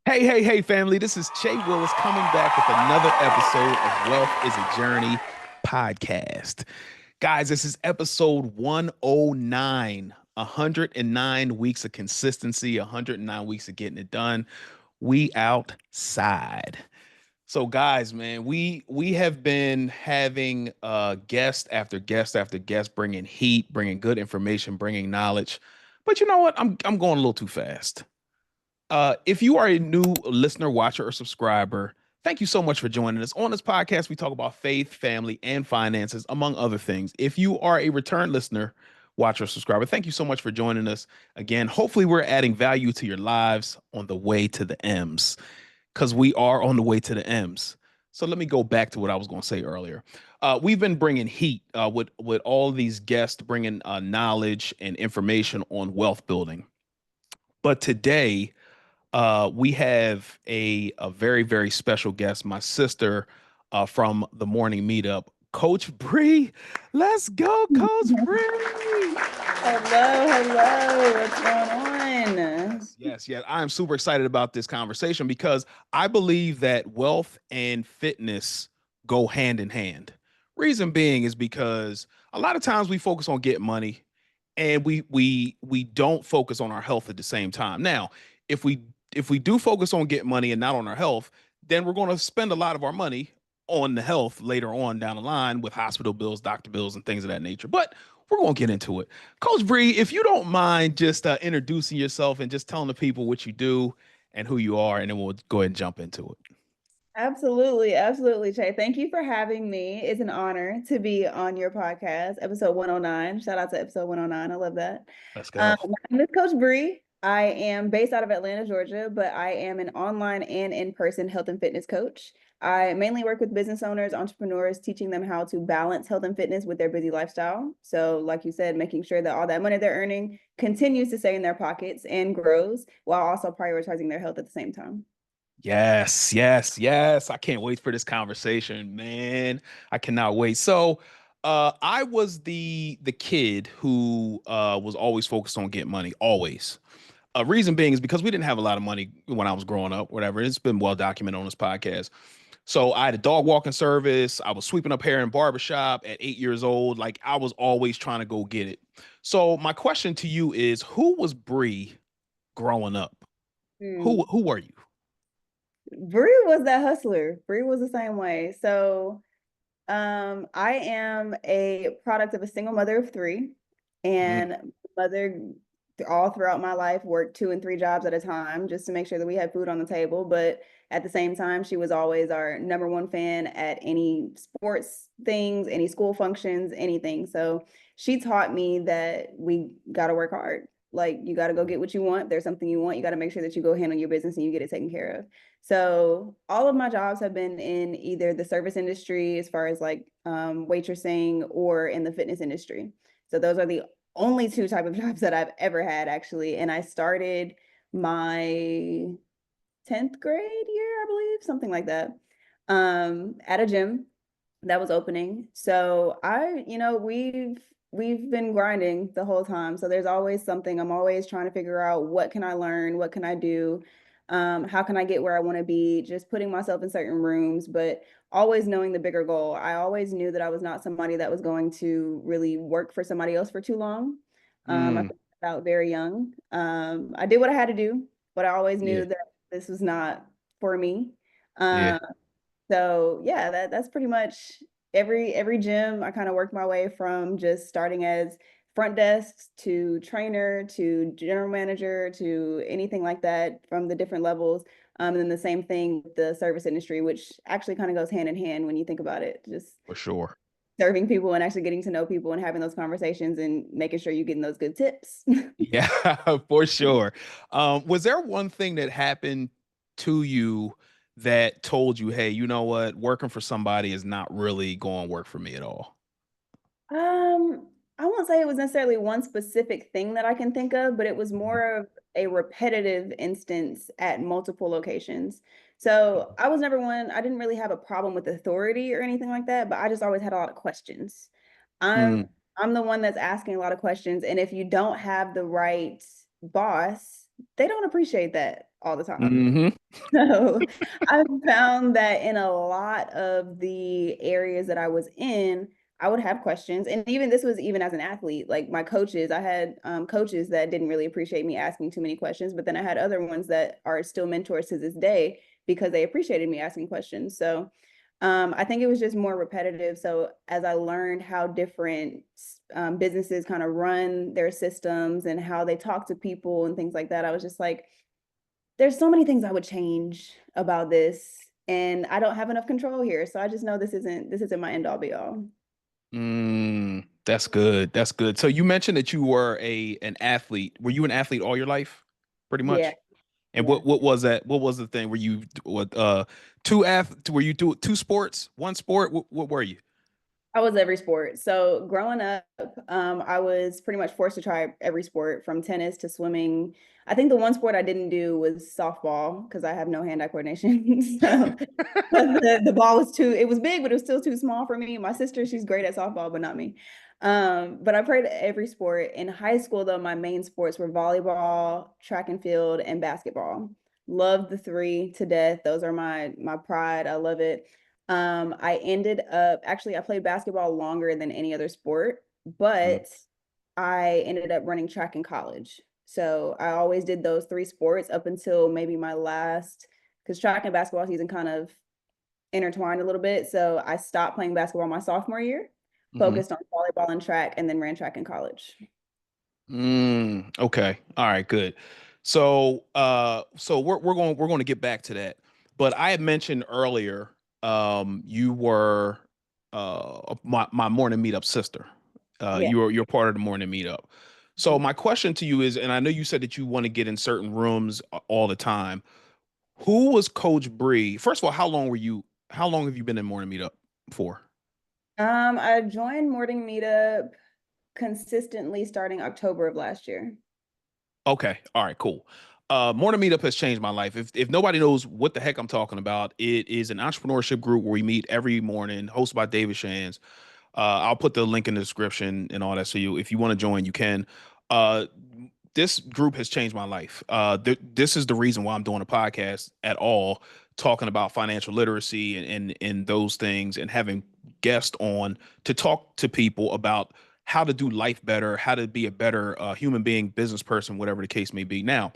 Hey, family. This is Che Willis coming back with another episode of Wealth is a Journey podcast. Guys, this is episode 109. 109 weeks of consistency, 109 weeks of getting it done. We outside. So, guys, man, we have been having guest after guest after guest, bringing heat, bringing good information, bringing knowledge. But you know what? I'm going a little too fast. If you are a new listener, watcher, or subscriber, thank you so much for joining us. On this podcast, we talk about faith, family, and finances, among other things. If you are a return listener, watcher, or subscriber, thank you so much for joining us. Again, hopefully, we're adding value to your lives on the way to the M's, because we are on the way to the M's. So let me go back to what I was going to say earlier. We've been bringing heat with all these guests, bringing knowledge and information on wealth building. But today, we have a very very special guest, my sister from the morning meetup, Coach Bree. Let's go, Coach Bree. Hello, what's going on? Yes. I'm super excited about this conversation because I believe that wealth and fitness go hand in hand. Reason being is because a lot of times we focus on getting money and we don't focus on our health at the same time. Now, if we do focus on getting money and not on our health, then we're going to spend a lot of our money on the health later on down the line with hospital bills, doctor bills, and things of that nature. But we're going to get into it. Coach Bree, if you don't mind just introducing yourself and just telling the people what you do and who you are, and then we'll go ahead and jump into it. Absolutely, Che. Thank you for having me. It's an honor to be on your podcast, episode 109. Shout out to episode 109. I love that. Let's go. My name is Coach Bree. I am based out of Atlanta, Georgia, but I am an online and in-person health and fitness coach. I mainly work with business owners, entrepreneurs, teaching them how to balance health and fitness with their busy lifestyle. So, like you said, making sure that all that money they're earning continues to stay in their pockets and grows while also prioritizing their health at the same time. Yes. I can't wait for this conversation, man. I cannot wait. So, I was the kid who was always focused on getting money, always. A reason being is because we didn't have a lot of money when I was growing up, whatever. It's been well documented on this podcast. So I had a dog walking service. I was sweeping up hair in barbershop at 8 years old. Like I was always trying to go get it. So my question to you is, who was Bree growing up? Who were you? Bree was that hustler. Bree was the same way. So, I am a product of a single mother of three, Mm, and mother all throughout my life worked two and three jobs at a time just to make sure that we had food on the table. But at the same time, she was always our number one fan at any sports things, any school functions, anything. So she taught me that we got to work hard. Like you got to go get what you want. There's something you want. You got to make sure that you go handle your business and you get it taken care of. So all of my jobs have been in either the service industry, as far as like waitressing, or in the fitness industry. So those are the only two type of jobs that I've ever had, actually. And I started my 10th grade year, I believe, something like that, at a gym that was opening. So we've been grinding the whole time. So there's always something. I'm always trying to figure out, what can I learn? What can I do? How can I get where I want to be? Just putting myself in certain rooms, but always knowing the bigger goal. I always knew that I was not somebody that was going to really work for somebody else for too long. I mm, started out very young. I did what I had to do, but I always yeah, knew that this was not for me. yeah. Um, so yeah, that's pretty much every gym. I kind of worked my way from just starting as front desk to trainer to general manager to anything like that, from the different levels. And then the same thing with the service industry, which actually kind of goes hand in hand when you think about it. Just For sure. serving people and actually getting to know people and having those conversations and making sure you're getting those good tips. Yeah, for sure. Was there one thing that happened to you that told you, hey, you know what, working for somebody is not really going to work for me at all? I won't say it was necessarily one specific thing that I can think of, but it was Mhm. more of a repetitive instance at multiple locations. So I was never one, I didn't really have a problem with authority or anything like that, but I just always had a lot of questions. I'm Mm, I'm the one that's asking a lot of questions, and if you don't have the right boss, they don't appreciate that all the time. Hmm. So I found that in a lot of the areas that I was in, I would have questions. And even this was even as an athlete, like my coaches, I had coaches that didn't really appreciate me asking too many questions, but then I had other ones that are still mentors to this day because they appreciated me asking questions. So I think it was just more repetitive. So as I learned how different businesses kind of run their systems and how they talk to people and things like that, I was just like, there's so many things I would change about this, and I don't have enough control here. So I just know this isn't my end all be all. That's good. That's good. So you mentioned that you were a an athlete. Were you an athlete all your life, pretty Yeah, much? And yeah. what was that? What was the thing? Were you what were you two sports, one sport? What were you? I was every sport. So growing up, I was pretty much forced to try every sport from tennis to swimming. I think the one sport I didn't do was softball because I have no hand-eye coordination. So the ball was too, it was big, but it was still too small for me. My sister, she's great at softball, but not me. But I played every sport. In high school, though, my main sports were volleyball, track and field, and basketball. Love the three to death. Those are my pride. I love it. I ended up actually I played basketball longer than any other sport, Mm, but I ended up running track in college. So I always did those three sports up until maybe my last, because track and basketball season kind of intertwined a little bit. So I stopped playing basketball my sophomore year, hmm. focused on volleyball and track, and then ran track in college. Okay. All right, good. So we're going to get back to that. But I had mentioned earlier, you were my morning meetup sister. Yeah. You're part of the morning meetup. So Mhm. my question to you is, and I know you said that you want to get in certain rooms all the time. Who was Coach Bree? First of all, how long have you been in morning meetup for? I joined Morning Meetup consistently starting October of last year. Okay. All right, cool. Morning Meetup has changed my life. If nobody knows what the heck I'm talking about, it is an entrepreneurship group where we meet every morning, hosted by David Shands. I'll put the link in the description and all that. So if you want to join, you can. Uh, this group has changed my life. This is the reason why I'm doing a podcast at all, talking about financial literacy and those things, and having guests on to talk to people about how to do life better, how to be a better human being, business person, whatever the case may be. Now,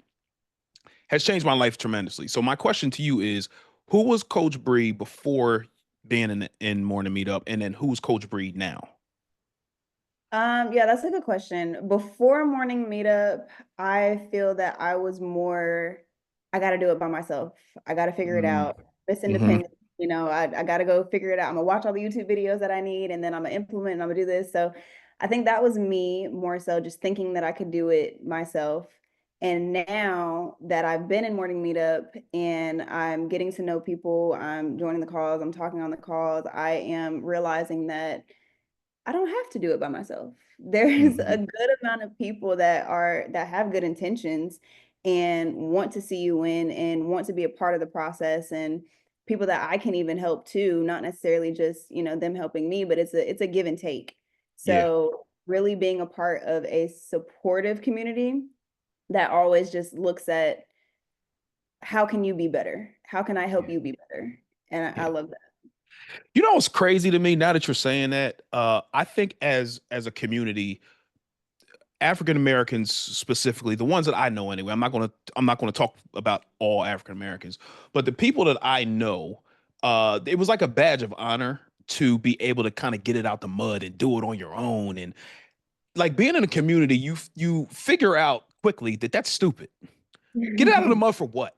has changed my life tremendously. So my question to you is, who was Coach Bree before being in Morning Meetup, and then who's Coach Bree now? Yeah, that's a good question. Before morning meetup, I feel that I was more, I got to do it by myself. I got to figure it Mm, out. This hmm. independent, I got to go figure it out. I'm gonna watch all the YouTube videos that I need, and then I'm gonna implement and I'm gonna do this. So I think that was me more so just thinking that I could do it myself. And now that I've been in morning meetup and I'm getting to know people, I'm joining the calls, I'm talking on the calls, I am realizing that I don't have to do it by myself. There's Hmm. a good amount of people that have good intentions and want to see you win and want to be a part of the process, and people that I can even help too, not necessarily just, them helping me, but it's a give and take. Yeah. So really being a part of a supportive community that always just looks at how can you be better? How can I help Yeah. you be better? And I Yeah. love that. You know what's crazy to me now that you're saying that? I think as a community, African Americans specifically, the ones that I know anyway. I'm not gonna talk about all African Americans, but the people that I know, it was like a badge of honor to be able to kind of get it out the mud and do it on your own. And like being in a community, you figure out quickly that that's stupid. Get it out of the mud for what?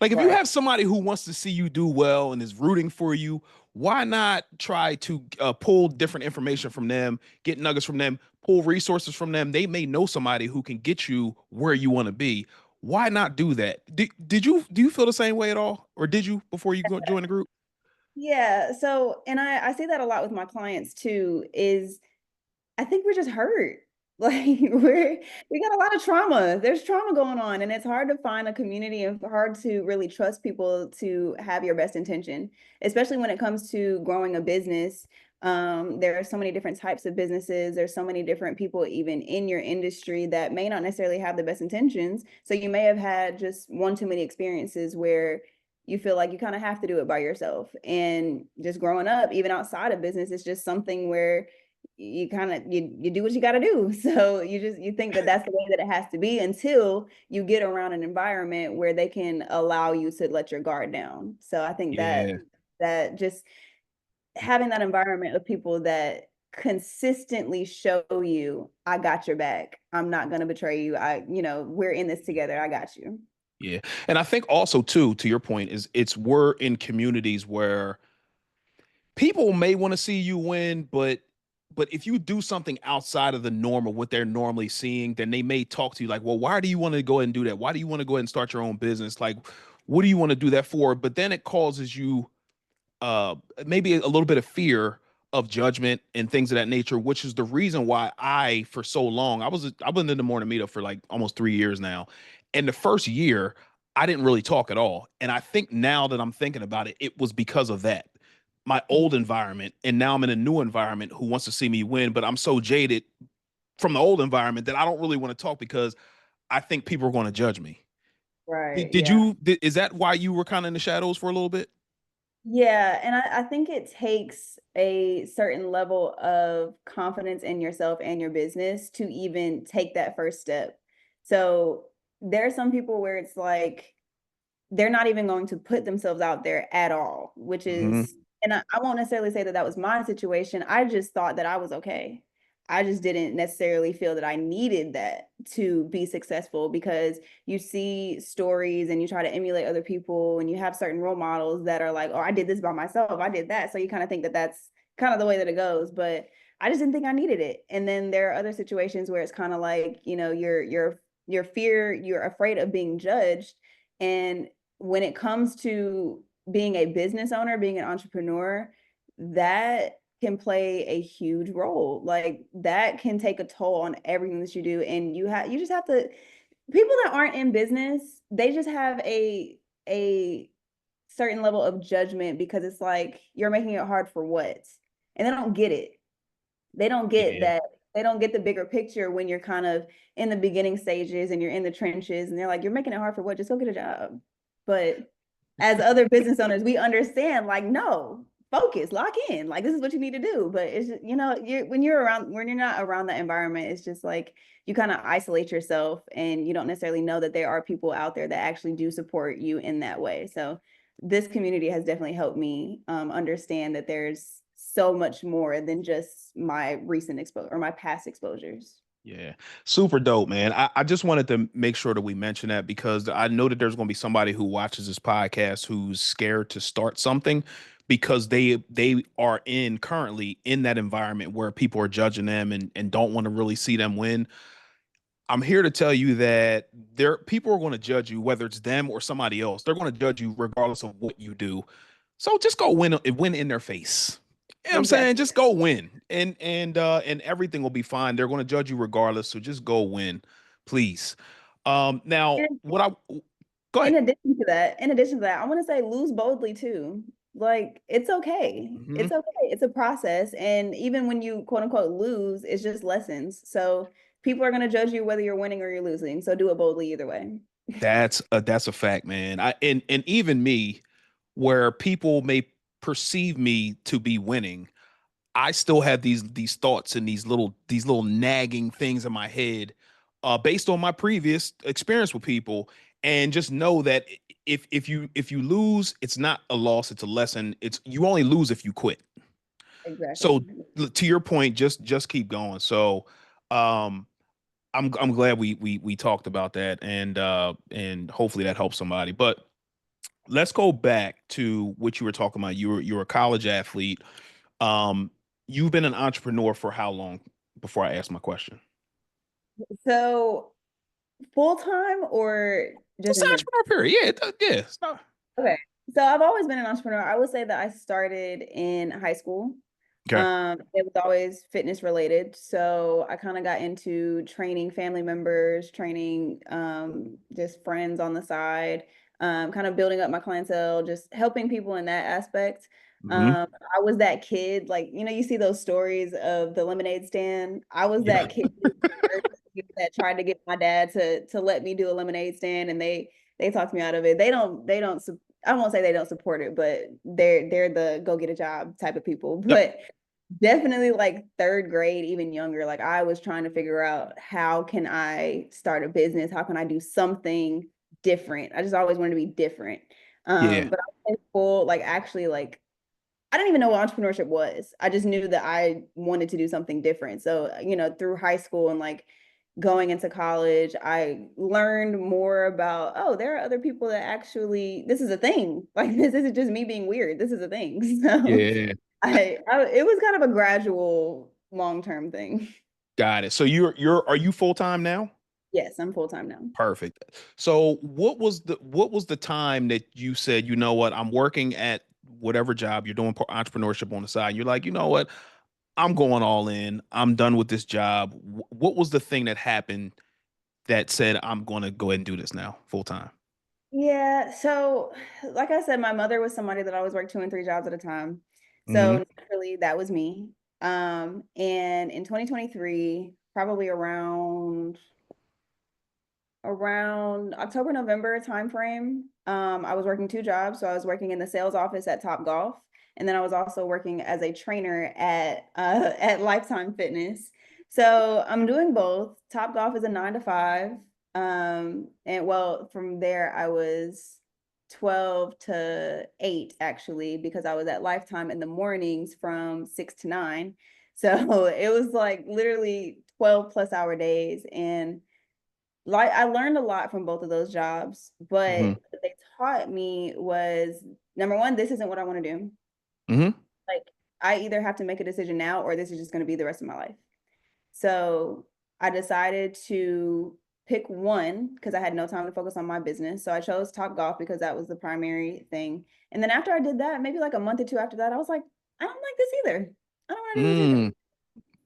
Like if you Right. have somebody who wants to see you do well and is rooting for you, why not try to pull different information from them, get nuggets from them, pull resources from them? They may know somebody who can get you where you want to be. Why not do that? Do you feel the same way at all, or did you before you join the group? Yeah. So, and I see that a lot with my clients too, is I think we're just hurt. Like we got a lot of trauma. There's trauma going on, and it's hard to find a community and hard to really trust people to have your best intention, especially when it comes to growing a business. There are so many different types of businesses. There's so many different people even in your industry that may not necessarily have the best intentions. So you may have had just one too many experiences where you feel like you kind of have to do it by yourself. And just growing up, even outside of business, it's just something where you kind of you do what you got to do. So you think that that's the way that it has to be until you get around an environment where they can allow you to let your guard down. So I think that Yeah. just having that environment of people that consistently show you, I got your back, I'm not going to betray you, we're in this together, I got you. Yeah. And I think also too, to your point, is it's we're in communities where people may want to see you win, but if you do something outside of the norm of what they're normally seeing, then they may talk to you like, well, why do you want to go ahead and do that? Why do you want to go ahead and start your own business? Like, what do you want to do that for? But then it causes you uh maybe a little bit of fear of judgment and things of that nature, which is the reason why I for so long I've been in the morning meetup for like almost 3 years now. And the first year I didn't really talk at all. And I think now that I'm thinking about it, it was because of that. My old environment, and now I'm in a new environment who wants to see me win, but I'm so jaded from the old environment that I don't really want to talk because I think people are going to judge me. Right, Did yeah. you is that why you were kind of in the shadows for a little bit? Yeah, and I think it takes a certain level of confidence in yourself and your business to even take that first step. So there are some people where it's like they're not even going to put themselves out there at all, which Hmm. is, and I won't necessarily say that that was my situation. I just thought that I was okay. I just didn't necessarily feel that I needed that to be successful because you see stories and you try to emulate other people and you have certain role models that are like, oh, I did this by myself. I did that. So you kind of think that that's kind of the way that it goes. But I just didn't think I needed it. And then there are other situations where it's kind of like, your fear, you're afraid of being judged. And when it comes to being a business owner, being an entrepreneur, that can play a huge role. Like that can take a toll on everything that you do. And you just have to people that aren't in business, they just have a certain level of judgment because it's like you're making it hard for what? And they don't get it. They don't get Yeah. that. They don't get the bigger picture when you're kind of in the beginning stages and you're in the trenches and they're like, you're making it hard for what? Just go get a job. But as other business owners, we understand like, no, focus, lock in. Like this is what you need to do. But it's just, when you're not around that environment, it's just like you kind of isolate yourself and you don't necessarily know that there are people out there that actually do support you in that way. So this community has definitely helped me understand that there's so much more than just my recent exposure or my past exposures. Yeah, super dope, man. I just wanted to make sure that we mention that because I know that there's going to be somebody who watches this podcast who's scared to start something because they are in currently in that environment where people are judging them and don't want to really see them win. I'm here to tell you that there people are going to judge you whether it's them or somebody else. They're going to judge you regardless of what you do. So just go win in their face. You know what I'm saying? Exactly. Just go win. And everything will be fine. They're going to judge you regardless. So just go win, please. Now And what I go ahead. in addition to that, I want to say lose boldly too. Like it's okay. Mhm. It's okay. It's a process. And even when you quote unquote lose, it's just lessons. So people are going to judge you whether you're winning or you're losing. So do it boldly either way. That's a fact, man. And even me, where people may perceive me to be winning, I still have these thoughts and these little nagging things in my head, based on my previous experience with people, and just know that if you lose, it's not a loss, it's a lesson. It's you only lose if you quit. So Exactly. to your point, just keep going. So um, I'm glad we talked about that and hopefully that helps somebody. But let's go back to what you were talking about. You were a college athlete. Um, you've been an entrepreneur for how long before I ask my question? So full time or just Just in general? entrepreneur period. Yeah, yeah. It's not, Okay. So I've always been an entrepreneur. I would say that I started in high school. Okay. It was always fitness related. So I kind of got into training family members, training just friends on the side, kind of building up my clientele, just helping people in that aspect. Hmm. I was that kid, like, you see those stories of the lemonade stand. I was Yeah. that kid that tried to get my dad to let me do a lemonade stand, and they talked me out of it. They don't I won't say they don't support it, but they're the go get a job type of people. Yep. But definitely like third grade, even younger, like I was trying to figure out how can I start a business? How can I do something different? I just always wanted to be different. Yeah. But I was in school, like actually like I didn't even know what entrepreneurship was. I just knew that I wanted to do something different. So, through high school and like going into college, I learned more about, oh, there are other people that actually, this is a thing. Like this isn't just me being weird. This is a thing. So Yeah. it was kind of a gradual long-term thing. Got it. So are you full time now? Yes, I'm full-time now. Perfect. So what was the time that you said, you know what, I'm working at whatever job you're doing entrepreneurship on the side. You're like, you know what, I'm going all in. I'm done with this job. What was the thing that happened that said I'm going to go ahead and do this now full time? Yeah, so like I said, my mother was somebody that always worked two and three jobs at a time. Hmm. So naturally, that was me. And in 2023, probably around October, November timeframe. I was working two jobs. So I was working in the sales office at Top Golf, and then I was also working as a trainer at Lifetime Fitness. So I'm doing both. Top Golf is a 9 to 5. And well, from there I was 12 to 8 actually, because I was at Lifetime in the mornings from 6 to 9. So it was like literally 12 plus hour days. And like I learned a lot from both of those jobs, Hmm. but what they taught me was number one, this isn't what I want to do. Hmm. Like I either have to make a decision now or this is just going to be the rest of my life. So I decided to pick one because I had no time to focus on my business. So I chose Top Golf because that was the primary thing. And then after I did that, maybe like a month or two after that, I was like, I don't like this either. I don't want to do this either. Mm.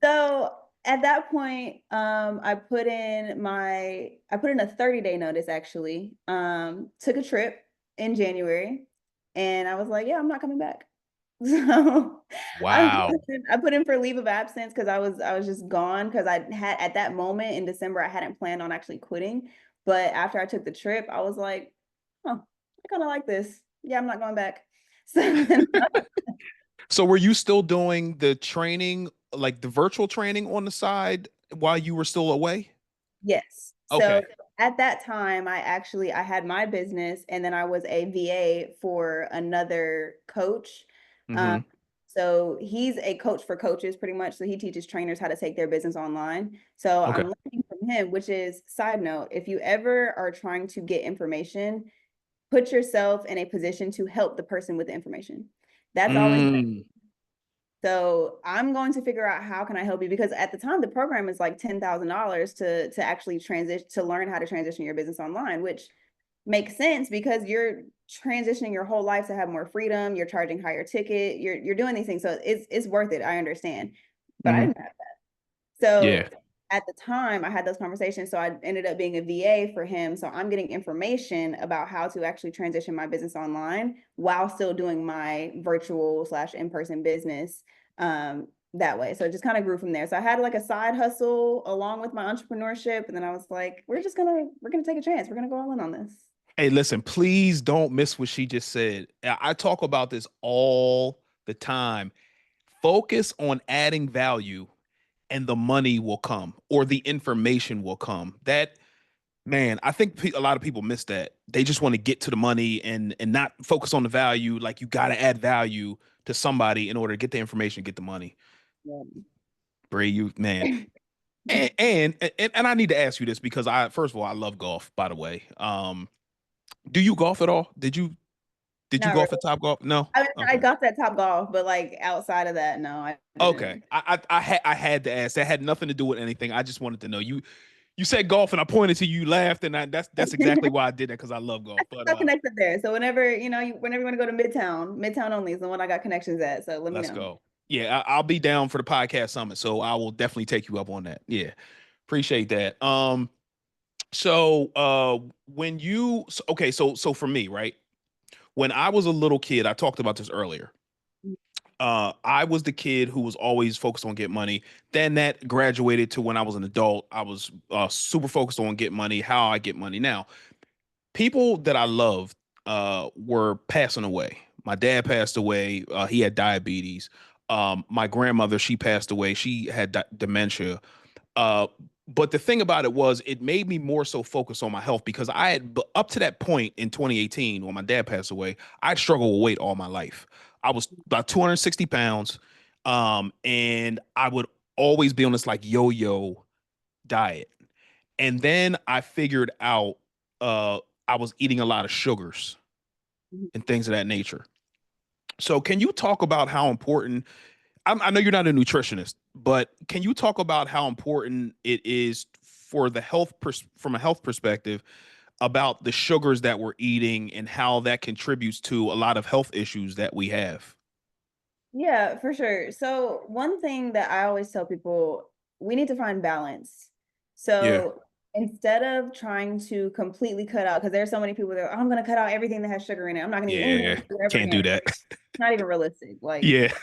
So at that point, I put in a 30-day notice actually. Took a trip in January and I was like, yeah, I'm not coming back. So Wow. I put in for leave of absence because I was just gone because I had at that moment in December I hadn't planned on actually quitting. But after I took the trip, I was like, oh, I kind of like this. Yeah, I'm not going back. So So were you still doing the training, like the virtual training on the side while you were still away? yes. So Okay. at that time, I had my business and then I was a VA for another coach. Um, Hmm. so he's a coach for coaches pretty much. So he teaches trainers how to take their business online. So Okay. I'm learning from him, which is side note, if you ever are trying to get information, put yourself in a position to help the person with the information. That's always Mm. so I'm going to figure out how can I help you because at the time the program is like $10,000 to actually transition to learn how to transition your business online, which makes sense because you're transitioning your whole life to have more freedom. You're charging higher ticket. You're doing these things, so it's worth it. I understand, but I Hmm. didn't have so Yeah. at the time, I had those conversations. So I ended up being a VA for him. So I'm getting information about how to actually transition my business online while still doing my virtual slash in-person business that way. So it just kind of grew from there. So I had like a side hustle along with my entrepreneurship. And then I was like, we're gonna take a chance. We're gonna go all in on this. Hey, listen, please don't miss what she just said. I talk about this all the time. Focus on adding value and the money will come or the information will come. That, man, I think a lot of people miss that. They just want to get to the money and not focus on the value. Like you got to add value to somebody in order to get the information, get the money. Bray, you man. And I need to ask you this because I first of all I love golf, by the way. Do you golf at all? Did you Not really. golf at Top Golf? No. I Okay. got that top golf, but like outside of that, no, I Okay. didn't. I had to ask. That had nothing to do with anything. I just wanted to know. You said golf and I pointed to you, you laughed, and that's exactly why I did that because I love golf. But Got connected there. So whenever you want to go to Midtown only is the one I got connections at. So let me let's know. go. Yeah, I'll be down for the podcast summit, so I will definitely take you up on that. Yeah, appreciate that. When you okay, so for me, right? When I was a little kid, I talked about this earlier. I was the kid who was always focused on get money. Then that graduated to when I was an adult. I was super focused on get money, how I get money. Now, people that I loved were passing away. My dad passed away. He had diabetes. My grandmother, she passed away. She had dementia. Uh, but the thing about it was, it made me more so focus on my health because I had, up to that point in 2018, when my dad passed away, I'd struggled with weight all my life. I was about 260 pounds. And I would always be on this like yo-yo diet. And then I figured out I was eating a lot of sugars Mhm. and things of that nature. So, can you talk about how important? I know you're not a nutritionist, but can you talk about how important it is for the from a health perspective about the sugars that we're eating and how that contributes to a lot of health issues that we have? Yeah, for sure. So one thing that I always tell people, we need to find balance. Yeah, So instead of trying to completely cut out, because there's so many people that are, I'm going to cut out everything that has sugar in it. I'm not going to eat anything yeah, with sugar ever can't do again. that. It's not even realistic. Like, Yeah,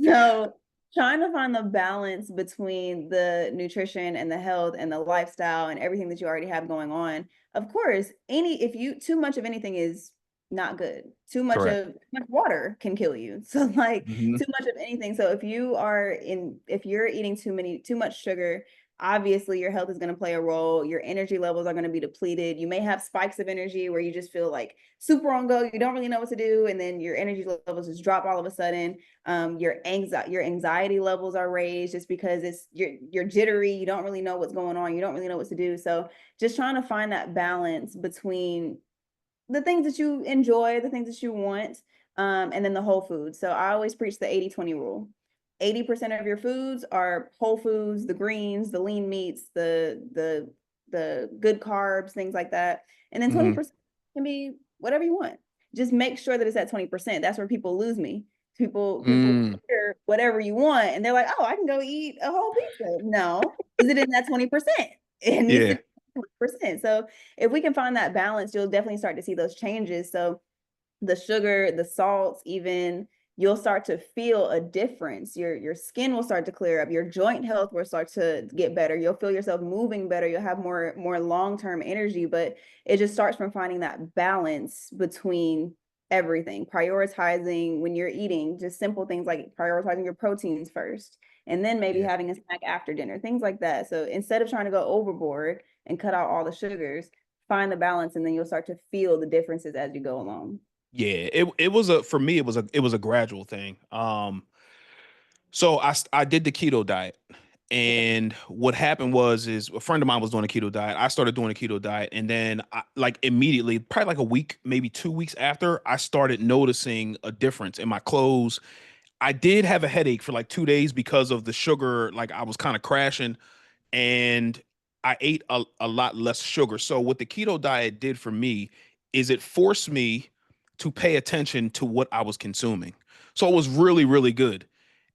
so trying to find the balance between the nutrition and the health and the lifestyle and everything that you already have going on. Of course, any if you too much of anything is not good. correct. Too much water can kill you. So like Hmm. too much of anything. So if you're eating too much sugar, obviously your health is going to play a role. Your energy levels are going to be depleted. You may have spikes of energy where you just feel like super on go, you don't really know what to do, and then your energy levels just drop all of a sudden. Your anxiety levels are raised just because you're jittery, you don't really know what's going on, you don't really know what to do. So just trying to find that balance between the things that you enjoy, the things that you want, and then the whole food. So I always preach the 80-20 rule. 80% of your foods are whole foods, the greens, the lean meats, the good carbs, things like that. And then Hmm. 20% can be whatever you want. Just make sure that it's at 20%. That's where people lose me. People Mm, hear whatever you want and they're like, oh, I can go eat a whole pizza. No, is it in that 20%? It needs to yeah. be 20%. So if we can find that balance, you'll definitely start to see those changes. So the sugar, the salts, even you'll start to feel a difference. Your skin will start to clear up. Your joint health will start to get better. You'll feel yourself moving better. You'll have more long-term energy, but it just starts from finding that balance between everything. Prioritizing when you're eating, just simple things like prioritizing your proteins first and then maybe Yeah. having a snack after dinner, things like that. So instead of trying to go overboard and cut out all the sugars, find the balance and then you'll start to feel the differences as you go along. Yeah, it was a for me it was a gradual thing. So I did the keto diet. And what happened was is a friend of mine was doing a keto diet. I started doing a keto diet and then like immediately, probably like a week, maybe 2 weeks after, I started noticing a difference in my clothes. I did have a headache for like 2 days because of the sugar, like I was kind of crashing and I ate a lot less sugar. So what the keto diet did for me is it forced me to pay attention to what I was consuming. So it was really, really good.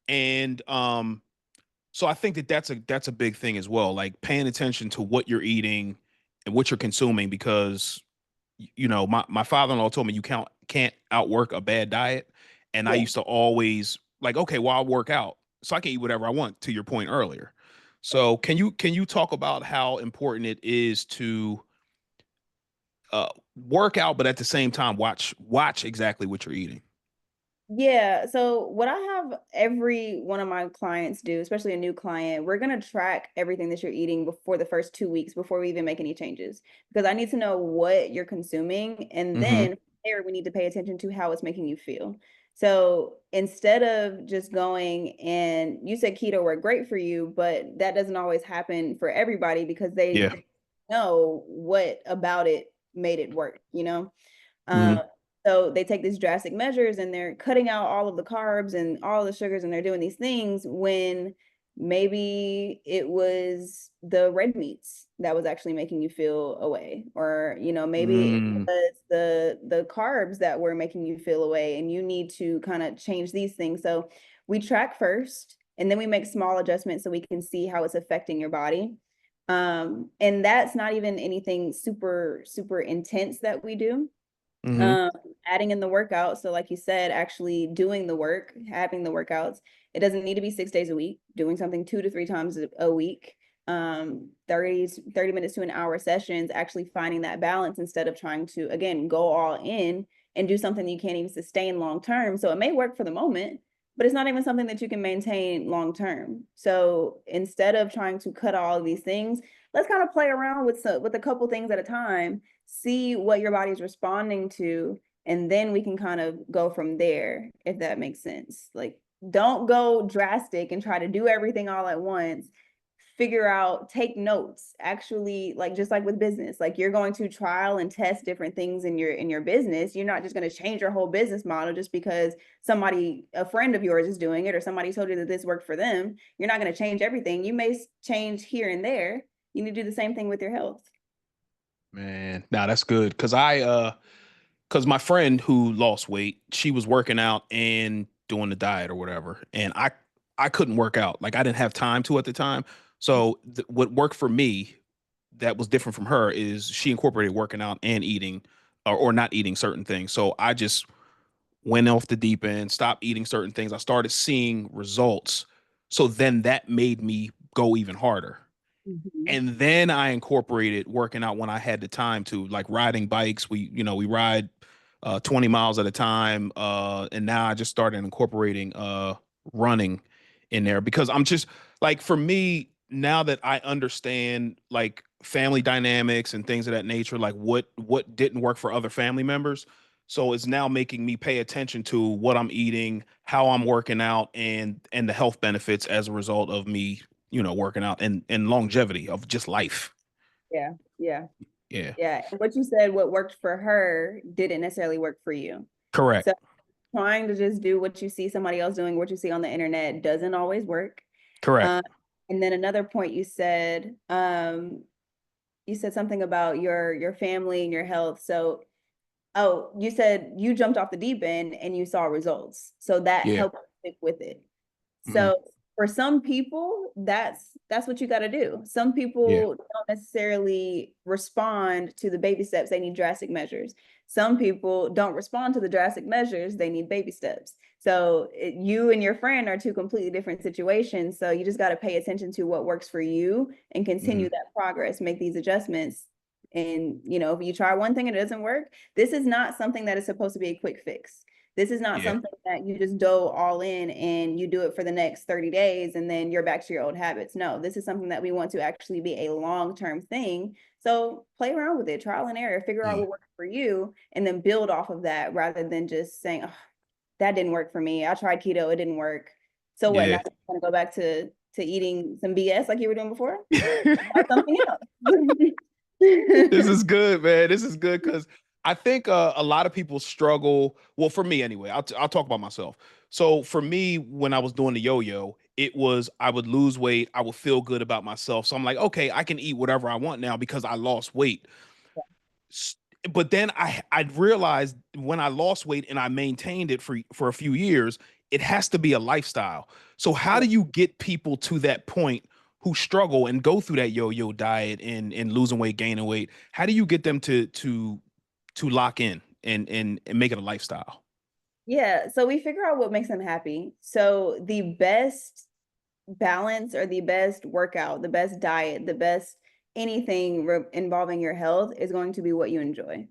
And so I think that that's a big thing as well, like paying attention to what you're eating and what you're consuming because my father-in-law told me you can't outwork a bad diet. And I Yeah. used to always like, okay, well, I'll work out. So I can eat whatever I want, to your point earlier. So can you talk about how important it is to work out, but at the same time watch exactly what you're eating? Yeah. So what I have every one of my clients do, especially a new client, we're gonna track everything that you're eating before the first 2 weeks before we even make any changes. Because I need to know what you're consuming. And Mm-hmm. then there we need to pay attention to how it's making you feel. So instead of just going and you said keto worked great for you, but that doesn't always happen for everybody because Yeah. they know what about it made it work, you know? Um, Mm-hmm. so they take these drastic measures and they're cutting out all of the carbs and all the sugars and they're doing these things when maybe it was the red meats that was actually making you feel away, or maybe it Mm. was the carbs that were making you feel away, and you need to kind of change these things. So we track first and then we make small adjustments so we can see how it's affecting your body. And that's not even anything super, super intense that we do. Mm-hmm. um Adding in the workout, so like you said, actually doing the work, having the workouts. It doesn't need to be 6 days a week. Doing something 2 to 3 times a week, 30 minutes to an hour sessions, actually finding that balance instead of trying to, again, go all in and do something you can't even sustain long term. So it may work for the moment, but it's not even something that you can maintain long term. So instead of trying to cut all of these things, let's kind of play around with a couple things at a time, see what your body's responding to, and then we can kind of go from there, if that makes sense. Like, don't go drastic and try to do everything all at once. Figure out, take notes, actually, like just like with business, like you're going to trial and test different things in your business. You're not just going to change your whole business model just because somebody, a friend of yours, is doing it, or somebody told you that this worked for them. You're not going to change everything. You may change here and there. You need to do the same thing with your health. Man, nah, that's good. Cause my friend who lost weight, she was working out and doing the diet or whatever. And I couldn't work out. Like I didn't have time to at the time. So what worked for me that was different from her is she incorporated working out and eating or not eating certain things. So I just went off the deep end, stopped eating certain things. I started seeing results. So then that made me go even harder. Mhm. And then I incorporated working out when I had the time to, like riding bikes. We ride 20 miles at a time. And now I just started incorporating running in there because I'm just like, for me, now that I understand like family dynamics and things of that nature, like what didn't work for other family members. So it's now making me pay attention to what I'm eating, how I'm working out, and the health benefits as a result of me, working out and longevity of just life. Yeah, yeah, Yeah. yeah. And what you said, what worked for her didn't necessarily work for you. Correct. So trying to just do what you see somebody else doing, what you see on the internet, doesn't always work. Correct. Um, and then another point you said something about your family and your health. So, oh, you said you jumped off the deep end and you saw results. So that Yeah. helped stick with it. Hmm. So for some people, that's what you got to do. Some Yeah. people don't necessarily respond to the baby steps. They need drastic measures. Some people don't respond to the drastic measures. They need baby steps. So you and your friend are two completely different situations. So you just got to pay attention to what works for you and Hmm. continue that progress, make these adjustments. And, if you try one thing and it doesn't work, this is not something that is supposed to be a quick fix. This is not Yeah. something that you just go all in and you do it for the next 30 days and then you're back to your old habits. No, this is something that we want to actually be a long-term thing. So play around with it, trial and error, figure out Yeah. what works for you, and then build off of that rather than just saying, oh, that didn't work for me. I tried keto, it didn't work. So what? Now Yeah. you're gonna go back to eating some BS like you were doing before? Try something else. This is good, man. This is good because I think a lot of people struggle. Well, for me anyway, I'll talk about myself. So for me, when I was doing the yo-yo, it was I would lose weight, I would feel good about myself. So I'm like, okay, I can eat whatever I want now because I lost weight. S- But then I realized when I lost weight and I maintained it for a few years, it has to be a lifestyle. So how Yeah. do you get people to that point who struggle and go through that yo-yo diet and losing weight, gaining weight? How do you get them to lock in and make it a lifestyle? Yeah, so we figure out what makes them happy. So the best balance or the best workout, the best diet, the best anything involving your health is going to be what you enjoy.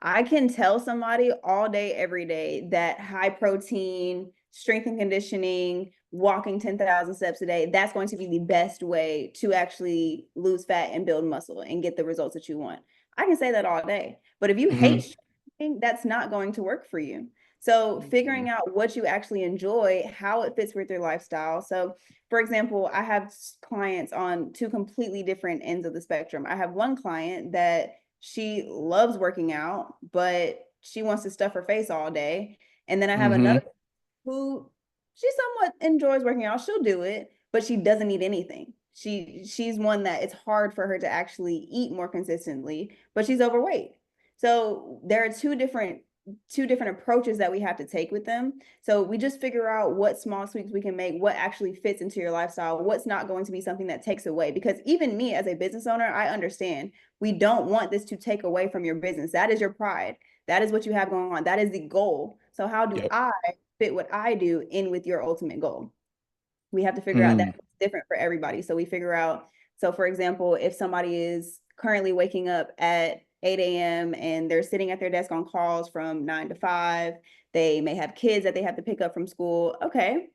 I can tell somebody all day, every day that high protein, strength and conditioning, walking 10,000 steps a day, that's going to be the best way to actually lose fat and build muscle and get the results that you want. I can say that all day. But if you hate Hmm. strength, that's not going to work for you. So figuring out what you actually enjoy, how it fits with your lifestyle. So for example, I have clients on two completely different ends of the spectrum. I have one client that she loves working out, but she wants to stuff her face all day. And then I have Hmm. another who she somewhat enjoys working out. She'll do it, but she doesn't eat anything. She's one that it's hard for her to actually eat more consistently, but she's overweight. So there are two different two different approaches that we have to take with them. So we just figure out what small tweaks we can make, what actually fits into your lifestyle, what's not going to be something that takes away. Because even me as a business owner, I understand we don't want this to take away from your business. That is your pride. That is what you have going on. That is the goal. So how do Yep. I fit what I do in with your ultimate goal? We have to figure out that Mm, it's different for everybody. So we figure out, so for example, if somebody is currently waking up at 8 a.m. and they're sitting at their desk on calls from 9 to 5, they may have kids that they have to pick up from school. Okay,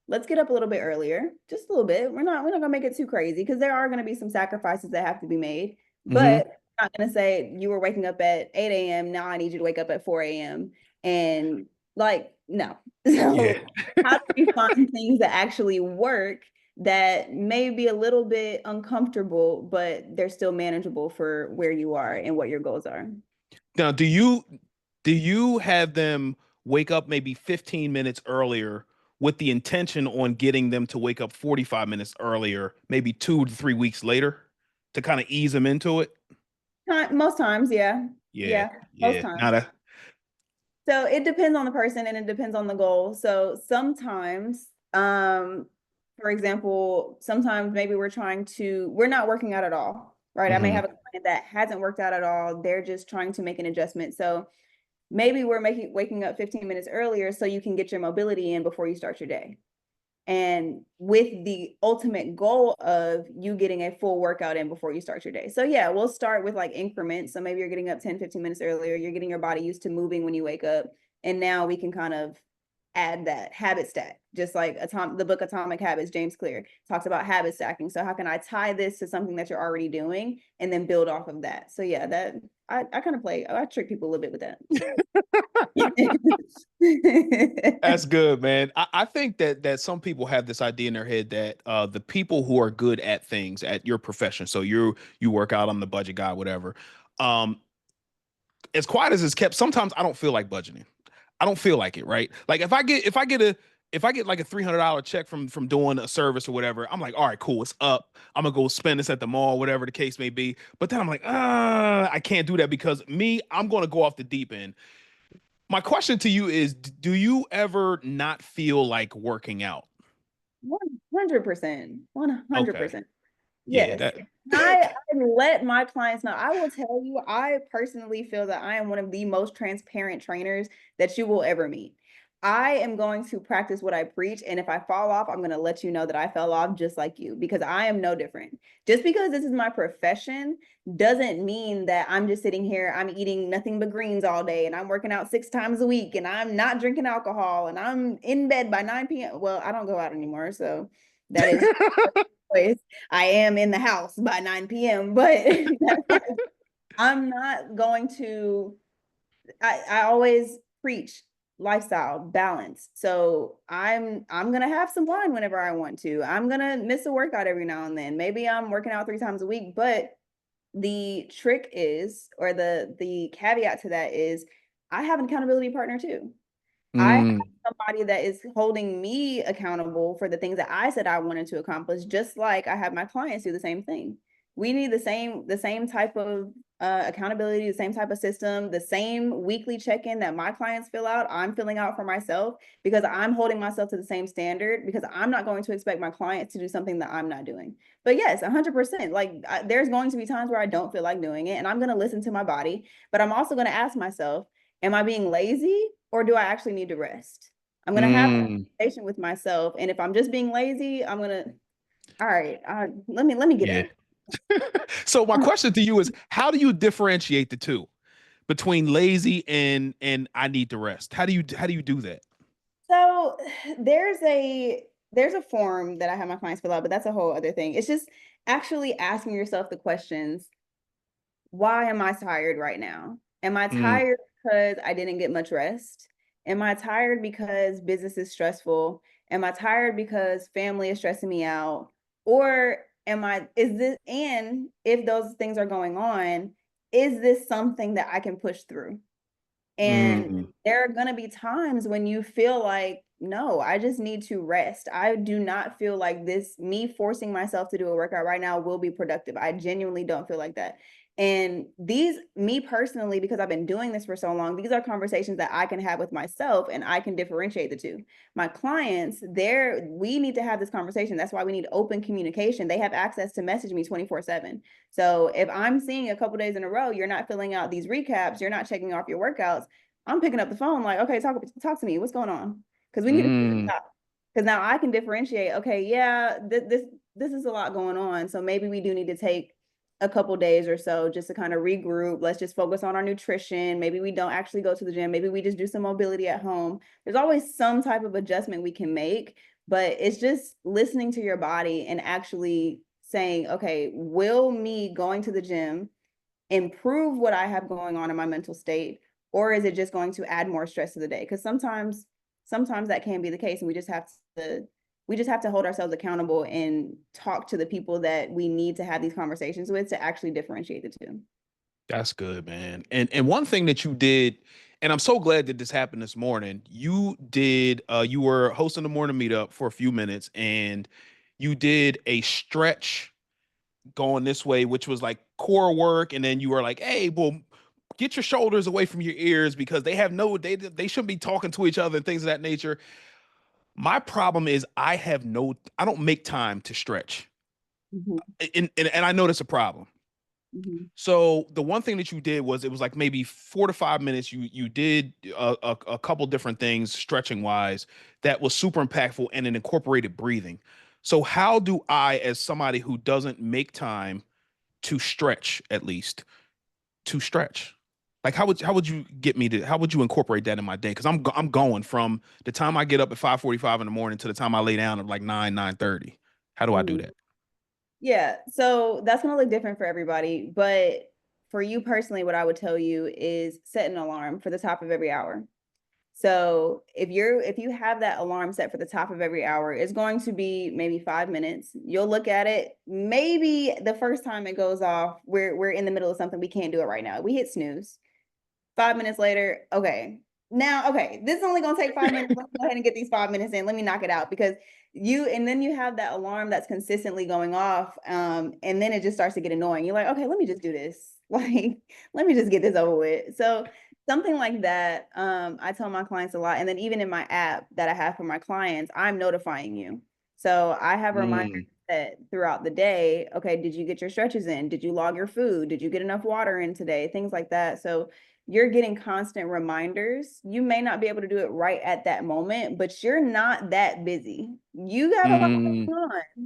let's get up a little bit earlier, just a little bit. We're not gonna make it too crazy because there are gonna be some sacrifices that have to be made. hmm. But I'm not gonna say you were waking up at 8 a.m. Now I need you to wake up at 4 a.m. And like, no. Yeah. So how do we find things that actually work that may be a little bit uncomfortable, but they're still manageable for where you are and what your goals are? Now, do you have them wake up maybe 15 minutes earlier with the intention on getting them to wake up 45 minutes earlier, maybe 2 to 3 weeks later to kind of ease them into it? Most times, yeah. Yeah, Yeah, most yeah. times. Not a So it depends on the person and it depends on the goal. So sometimes, for example, sometimes maybe we're not working out at all, right? I may mhm. have a client that hasn't worked out at all. They're just trying to make an adjustment. So maybe we're waking up 15 minutes earlier so you can get your mobility in before you start your day. And with the ultimate goal of you getting a full workout in before you start your day. So yeah, we'll start with like increments. So maybe you're getting up 10, 15 minutes earlier, you're getting your body used to moving when you wake up. And now we can kind of add that habit stack, just like the book Atomic Habits, James Clear talks about habit stacking. So how can I tie this to something that you're already doing and then build off of that? So yeah, that I kind of I trick people a little bit with that. That's good, man. I think that some people have this idea in their head that the people who are good at things at your profession, so you work out, on the budget guy, whatever. Um, as quiet as it's kept, sometimes I don't feel like budgeting. I don't feel like it, right? Like if I get like a $300 check from doing a service or whatever, I'm like, all right, cool, it's up. I'm gonna go spend this at the mall, whatever the case may be. But then I'm like, I can't do that because I'm gonna go off the deep end. My question to you is, do you ever not feel like working out? 100%, Okay. 100%. Yeah, Yes. that I let my clients know. I will tell you, I personally feel that I am one of the most transparent trainers that you will ever meet. I am going to practice what I preach. And if I fall off, I'm going to let you know that I fell off just like you because I am no different. Just because this is my profession doesn't mean that I'm just sitting here, I'm eating nothing but greens all day and I'm working out 6 times a week and I'm not drinking alcohol and I'm in bed by 9 p.m. Well, I don't go out anymore. So that is choice. I am in the house by 9 p.m., but I'm not going to, I always preach lifestyle balance. So I'm gonna have some wine whenever I want to. I'm gonna miss a workout every now and then. Maybe I'm working out 3 times a week, but the trick is, or the caveat to that is I have an accountability partner too. I have mm, somebody that is holding me accountable for the things that I said I wanted to accomplish, just like I have my clients do the same thing. We need the same type of accountability, the same type of system, the same weekly check-in that my clients fill out, I'm filling out for myself because I'm holding myself to the same standard because I'm not going to expect my clients to do something that I'm not doing. But yes, 100%. Like there's going to be times where I don't feel like doing it and I'm going to listen to my body, but I'm also going to ask myself, am I being lazy or do I actually need to rest? I'm going to have a mm, conversation with myself. And if I'm just being lazy, I'm going to, all right, let me get yeah. up. So my question to you is, how do you differentiate the two between lazy and I need to rest? How do you do that? So there's a form that I have my clients fill out, but that's a whole other thing. It's just actually asking yourself the questions, why am I tired right now? Am I Mm, tired because I didn't get much rest? Am I tired because business is stressful? Am I tired because family is stressing me out? Or is this, and if those things are going on, is this something that I can push through? And mm, there are going to be times when you feel like, no, I just need to rest. I do not feel like me forcing myself to do a workout right now will be productive. I genuinely don't feel like that. And these, me personally, because I've been doing this for so long, these are conversations that I can have with myself and I can differentiate the two. My clients, we need to have this conversation. That's why we need open communication. They have access to message me 24/7. So if I'm seeing a couple days in a row, you're not filling out these recaps, you're not checking off your workouts, I'm picking up the phone like, okay, talk to me. What's going on? Because we need to figure Mm. this out. Because now I can differentiate, okay, yeah, this is a lot going on. So maybe we do need to take a couple days or so just to kind of regroup. Let's just focus on our nutrition. Maybe we don't actually go to the gym. Maybe we just do some mobility at home. There's always some type of adjustment we can make, but it's just listening to your body and actually saying, okay, will me going to the gym improve what I have going on in my mental state? Or is it just going to add more stress to the day? Because sometimes that can be the case. And we just have to hold ourselves accountable and talk to the people that we need to have these conversations with to actually differentiate the two. That's good, man. And one thing that you did, and I'm so glad that this happened this morning. You were hosting the morning meetup for a few minutes and you did a stretch going this way, which was like core work, and then you were like, "Hey, well, get your shoulders away from your ears because they shouldn't be talking to each other and things of that nature." My problem is I don't make time to stretch, Mhm, and I know that's a problem. mhm, So the one thing that you did was it was like maybe 4 to 5 minutes. You did a couple different things stretching wise that was super impactful and it incorporated breathing. So how do I, as somebody who doesn't make time to stretch, at least to stretch, like how would you get me to how would you incorporate that in my day? Because I'm going from the time I get up at 5:45 in the morning to the time I lay down at like 9:30. How do I do mhm. that? Yeah, so that's going to look different for everybody, but for you personally, what I would tell you is set an alarm for the top of every hour. So if you have that alarm set for the top of every hour, it's going to be maybe 5 minutes. You'll look at it. Maybe the first time it goes off, we're in the middle of something. We can't do it right now. We hit snooze. 5 minutes later, okay. Now, okay, this is only gonna take 5 minutes. Let me go ahead and get these 5 minutes in. Let me knock it out because and then you have that alarm that's consistently going off. And then it just starts to get annoying. You're like, okay, let me just do this. Like, let me just get this over with. So something like that, I tell my clients a lot. And then even in my app that I have for my clients, I'm notifying you. So I have reminders Mm, that throughout the day, okay, did you get your stretches in? Did you log your food? Did you get enough water in today? Things like that. So you're getting constant reminders. You may not be able to do it right at that moment, but you're not that busy. You have a lot mm, going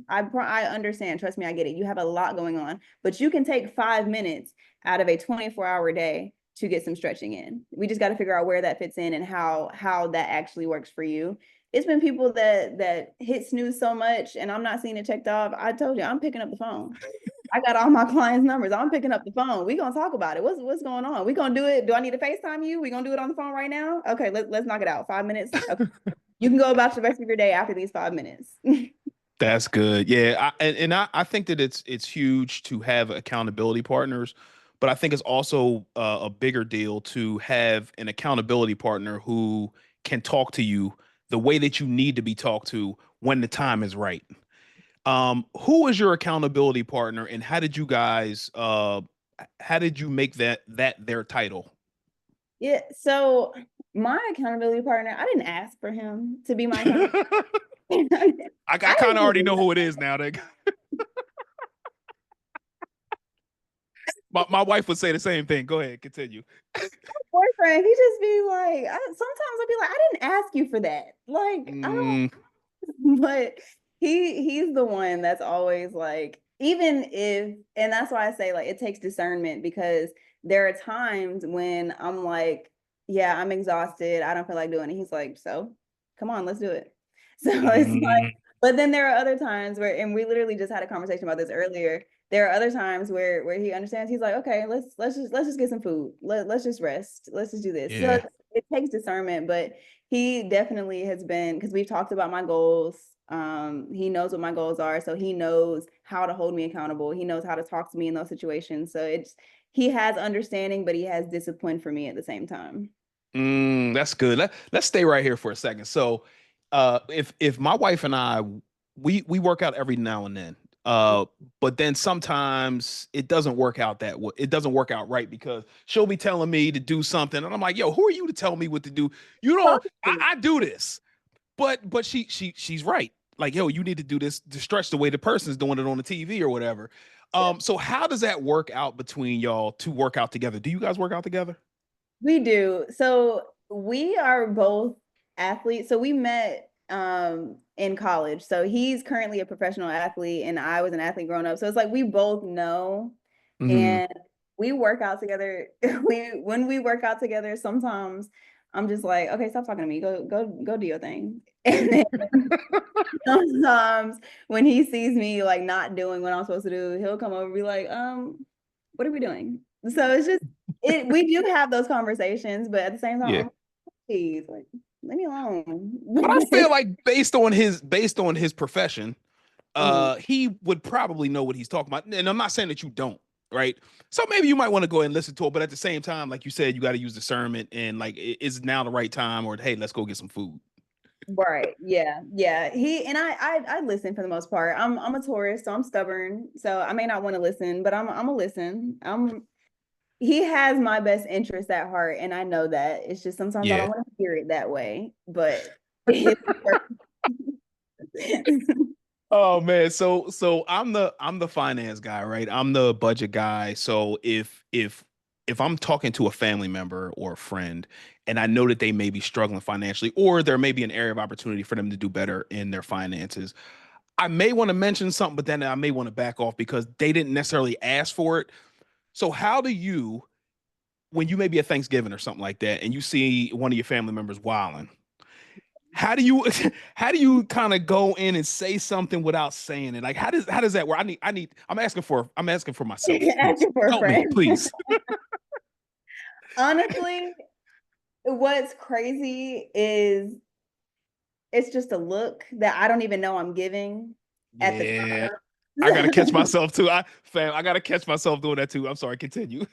on. I understand. Trust me, I get it. You have a lot going on, but you can take 5 minutes out of a 24-hour day to get some stretching in. We just got to figure out where that fits in and how that actually works for you. It's been people that hit snooze so much and I'm not seeing it checked off. I told you, I'm picking up the phone. I got all my clients' numbers. I'm picking up the phone. We're gonna talk about it. What's going on? We gonna do it. Do I need to FaceTime you? We gonna do it on the phone right now? Okay, let's knock it out. 5 minutes. Okay. You can go about the rest of your day after these 5 minutes. that's good. Yeah, I think that it's huge to have accountability partners, but I think it's also a bigger deal to have an accountability partner who can talk to you the way that you need to be talked to when the time is right. Who is your accountability partner, and how did you make that their title? Yeah. So my accountability partner, I didn't ask for him to be my accountability. I I kind of already didn't. know who it is now. My wife would say the same thing. Go ahead, continue. Boyfriend, he just be like, sometimes I'll be like, I didn't ask you for that. Like, I don't. Mm, But he's the one that's always like, even if, and that's why I say like it takes discernment because there are times when I'm like, yeah, I'm exhausted. I don't feel like doing it. He's like, so come on, let's do it. So it's like, mm, but then there are other times where, and we literally just had a conversation about this earlier. There are other times where he understands. He's like, okay, let's just get some food. Let's just rest. Let's just do this. So yeah. it takes discernment, but he definitely has been because we've talked about my goals. He knows what my goals are, so he knows how to hold me accountable. He knows how to talk to me in those situations. So he has understanding, but he has discipline for me at the same time. That's good. Let's stay right here for a second. So, if my wife and I we work out every now and then. Mm. But then sometimes it doesn't work out it doesn't work out right because she'll be telling me to do something, and I'm like, "Yo, who are you to tell me what to do? You don't. Totally. I do this." But she's right. Like, yo, you need to do this to stretch the way the person's doing it on the TV or whatever. Yeah. So how does that work out between y'all to work out together? Do you guys work out together? We do. So we are both athletes. So we met in college. So he's currently a professional athlete and I was an athlete growing up. So it's like we both know Hmm. and we work out together. We when we work out together, sometimes I'm just like, okay, stop talking to me. Go do your thing. And then sometimes when he sees me like not doing what I'm supposed to do, he'll come over and be like, what are we doing? So it's just we do have those conversations, but at the same time, I'm Yeah. like, please, like, leave me alone. But I feel like based on his profession, Mhm. he would probably know what he's talking about. And I'm not saying that you don't, right? So maybe you might want to go ahead and listen to it, but at the same time, like you said, you got to use discernment and like, is now the right time, or hey, let's go get some food. Right. Yeah. Yeah. He and I listen for the most part. I'm a Taurus, so I'm stubborn. So I may not want to listen, but I'm a listen. He has my best interest at heart, and I know that. It's just sometimes I Yeah. don't want to hear it that way, but it's Oh man, so I'm the finance guy, right? I'm the budget guy. So if I'm talking to a family member or a friend and I know that they may be struggling financially or there may be an area of opportunity for them to do better in their finances, I may want to mention something, but then I may want to back off because they didn't necessarily ask for it. So how do you, when you may be at Thanksgiving or something like that and you see one of your family members wilding, how do you how do you kind of go in and say something without saying it? Like how does that work? I'm asking for myself. Please asking for a help me, friend. please. Honestly, what's crazy is it's just a look that I don't even know I'm giving at the Yeah, I gotta catch time. myself too. I gotta catch myself doing that too. I'm sorry. Continue.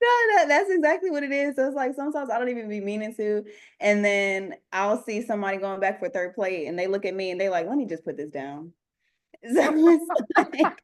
No, that's exactly what it is. So it's like sometimes I don't even be meaning to. And then I'll see somebody going back for third plate and they look at me and they like, let me just put this down. So it's like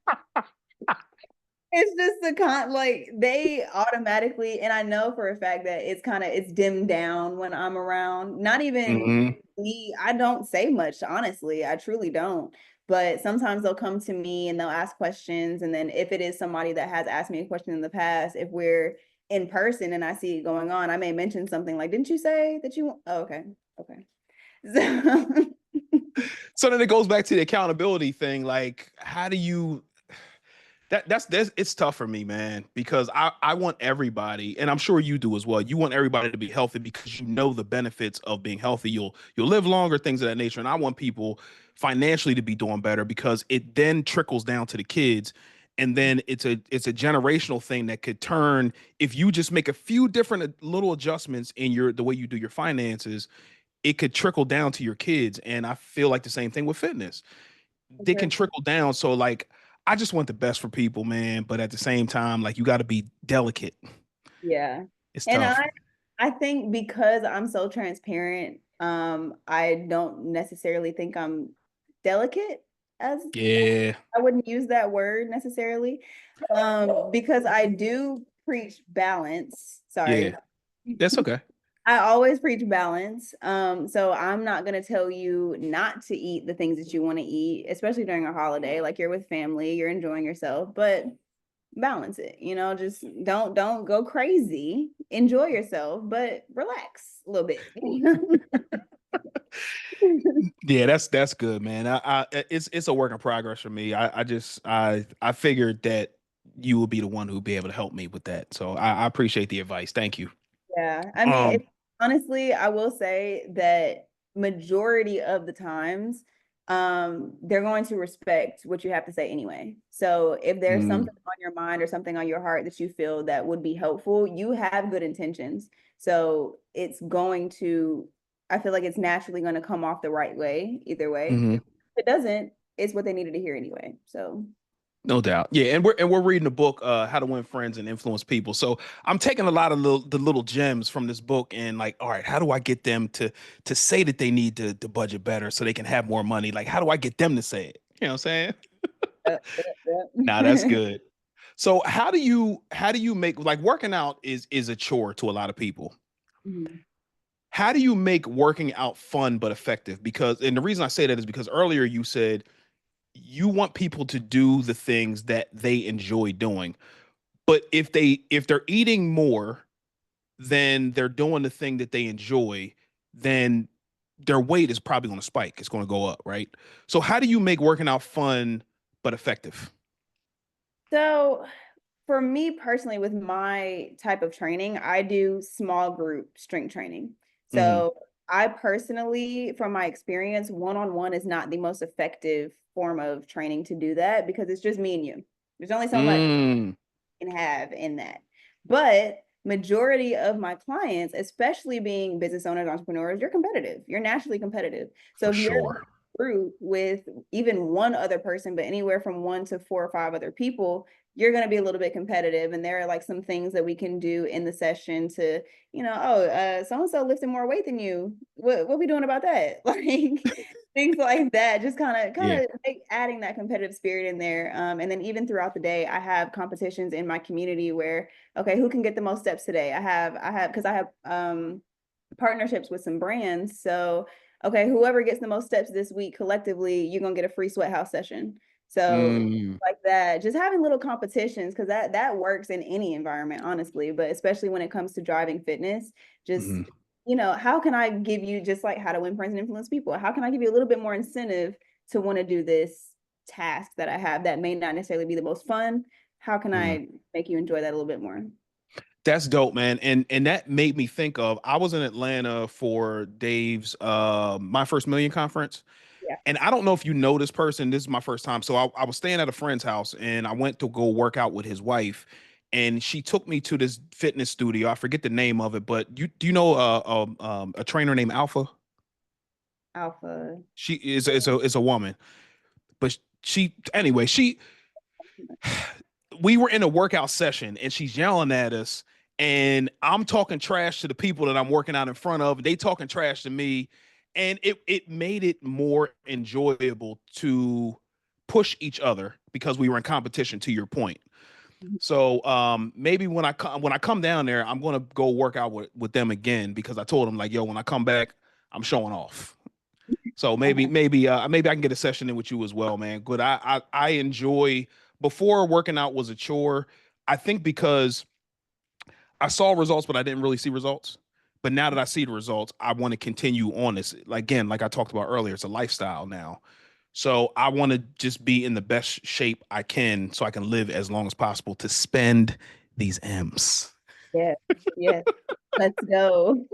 it's just the like they automatically, and I know for a fact that it's dimmed down when I'm around. Not even Hmm. me, I don't say much, honestly. I truly don't. But sometimes they'll come to me and they'll ask questions. And then if it is somebody that has asked me a question in the past, if we're in person and I see it going on, I may mention something like, didn't you say that you oh, okay. Okay. So So then it goes back to the accountability thing. Like, how do you that's it's tough for me, man, because I want everybody, and I'm sure you do as well. You want everybody to be healthy because you know the benefits of being healthy. You'll live longer, things of that nature. And I want people financially to be doing better because it then trickles down to the kids. And then it's a generational thing that could turn if you just make a few different little adjustments in your the way you do your finances, it could trickle down to your kids. And I feel like the same thing with fitness, they can okay. trickle down. So like I just want the best for people, man. But at the same time, like you got to be delicate. Yeah. It's And tough. I think because I'm so transparent, I don't necessarily think I'm delicate as Yeah, I wouldn't use that word necessarily. Because I do preach balance. yeah. Sorry. That's okay. I always preach balance. So I'm not gonna tell you not to eat the things that you want to eat, especially during a holiday. Like you're with family, you're enjoying yourself, but balance it, just don't go crazy, enjoy yourself, but relax a little bit. Yeah, that's good, man. It's a work in progress for me. I figured that you would be the one who'd be able to help me with that. So I appreciate the advice. Thank you. Yeah, I mean, Um. honestly, I will say that majority of the times, they're going to respect what you have to say anyway. So if there's Mm, something on your mind or something on your heart that you feel that would be helpful, you have good intentions. So it's going to, I feel like it's naturally going to come off the right way, either way. mhm. If it doesn't, it's what they needed to hear anyway. So No doubt. Yeah, and we're reading the book How to Win Friends and Influence People. So I'm taking a lot of the little gems from this book and like, all right, how do I get them to say that they need to budget better so they can have more money? Like how do I get them to say it? You know what I'm saying? Nah, that's good. So how do you make, like, working out is a chore to a lot of people. Mhm. How do you make working out fun but effective? Because, and the reason I say that is because earlier you said you want people to do the things that they enjoy doing. But if they're eating more than they're doing the thing that they enjoy, then their weight is probably going to spike. It's going to go up, right? So how do you make working out fun but effective? So for me personally, with my type of training, I do small group strength training. Mm-hmm. So I personally, from my experience, one-on-one is not the most effective form of training to do that because it's just me and you. There's only so much Mm, can have in that. But majority of my clients, especially being business owners, entrepreneurs, you're competitive. You're naturally competitive. So for if you're in sure. a group with even one other person, but anywhere from one to four or five other people, you're going to be a little bit competitive. And there are like some things that we can do in the session to, so and so lifting more weight than you. What we doing about that? Like things like that, just Yeah. kind of adding that competitive spirit in there. And then even throughout the day, I have competitions in my community where, okay, who can get the most steps today? Because I have partnerships with some brands. So, okay, whoever gets the most steps this week collectively, you're gonna get a free sweat house session. So Mm, like that, just having little competitions because that works in any environment, honestly, but especially when it comes to driving fitness, just mhm. how can I give you, just like how to win friends and influence people? How can I give you a little bit more incentive to want to do this task that I have that may not necessarily be the most fun? How can Mhm. I make you enjoy that a little bit more? That's dope, man. And that made me think of, I was in Atlanta for Dave's My First Million conference. Yeah. And I don't know if you know this person. This is my first time. So I was staying at a friend's house and I went to go work out with his wife. And she took me to this fitness studio. I forget the name of it, but do you know a trainer named Alpha? Alpha. She is a woman, but she anyway, we were in a workout session and she's yelling at us, and I'm talking trash to the people that I'm working out in front of. They talking trash to me, and it made it more enjoyable to push each other because we were in competition. To your point, so maybe when I come down there, I'm gonna go work out with them again because I told them, like, yo, when I come back, I'm showing off. So maybe I can get a session in with you as well, man. Good. I enjoy, before working out was a chore. I think because I saw results, but I didn't really see results. But now that I see the results, I want to continue on this. Like, again, like I talked about earlier, it's a lifestyle now. So I want to just be in the best shape I can so I can live as long as possible to spend these M's. Yeah. Yeah. Let's go.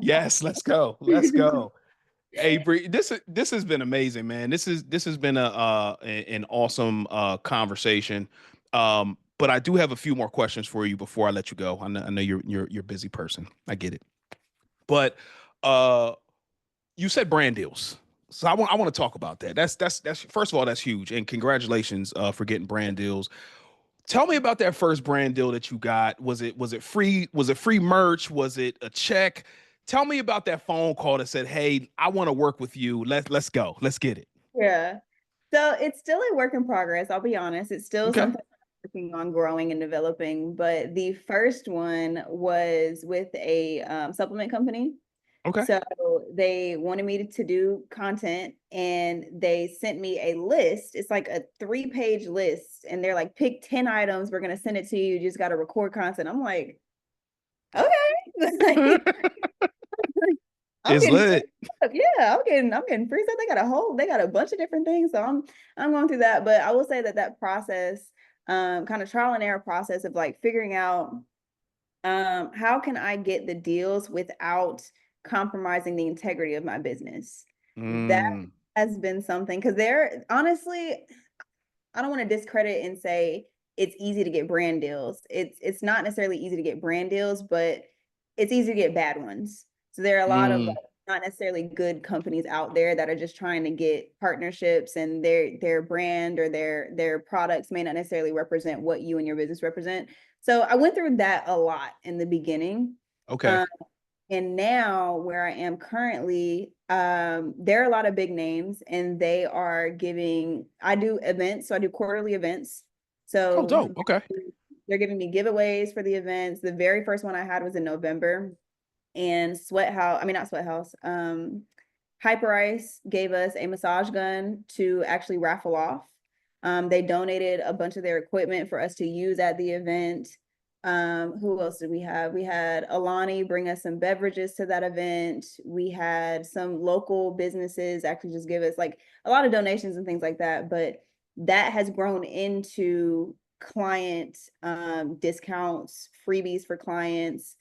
Yes, let's go. Let's go. Hey, Bree, this has been amazing, man. This has been an awesome conversation. But I do have a few more questions for you before I let you go. I know you're a busy person. I get it. But uh, you said brand deals, so I want to talk about that. That's first of all, that's huge, and congratulations for getting brand deals. Tell me about that first brand deal that you got. Was it free? Was it free merch? Was it a check? Tell me about that phone call that said, "Hey, I want to work with you. Let's go. Let's get it." Yeah. So it's still a work in progress. I'll be honest. It's still Okay. something I'm working on growing and developing. But the first one was with a supplement company. Okay. So they wanted me to do content and they sent me a list. It's like a 3-page list. And they're like, pick 10 items. We're going to send it to you. You just got to record content. I'm like, okay. I'm It's getting free lit. stuff. Yeah, I'm getting free stuff. They got a bunch of different things. So I'm going through that. But I will say that process, kind of trial and error process of like figuring out how can I get the deals without compromising the integrity of my business. That Mm, has been something because there honestly, I don't want to discredit and say it's easy to get brand deals. It's not necessarily easy to get brand deals, but it's easy to get bad ones. So there are a lot of like, mm, not necessarily good companies out there that are just trying to get partnerships, and their brand or their products may not necessarily represent what you and your business represent. So I went through that a lot in the beginning. okay. Um, And now where I am currently, there are a lot of big names and they are giving, I do events, so I do quarterly events. Oh, So dope. Okay. they're giving me giveaways for the events. The very first one I had was in November, and Sweat House, I mean not Sweat House, Hyper Ice gave us a massage gun to actually raffle off. They donated a bunch of their equipment for us to use at the event. Who else did we have? We had Alani bring us some beverages to that event. We had some local businesses actually just give us like a lot of donations and things like that. But that has grown into client discounts, freebies for clients,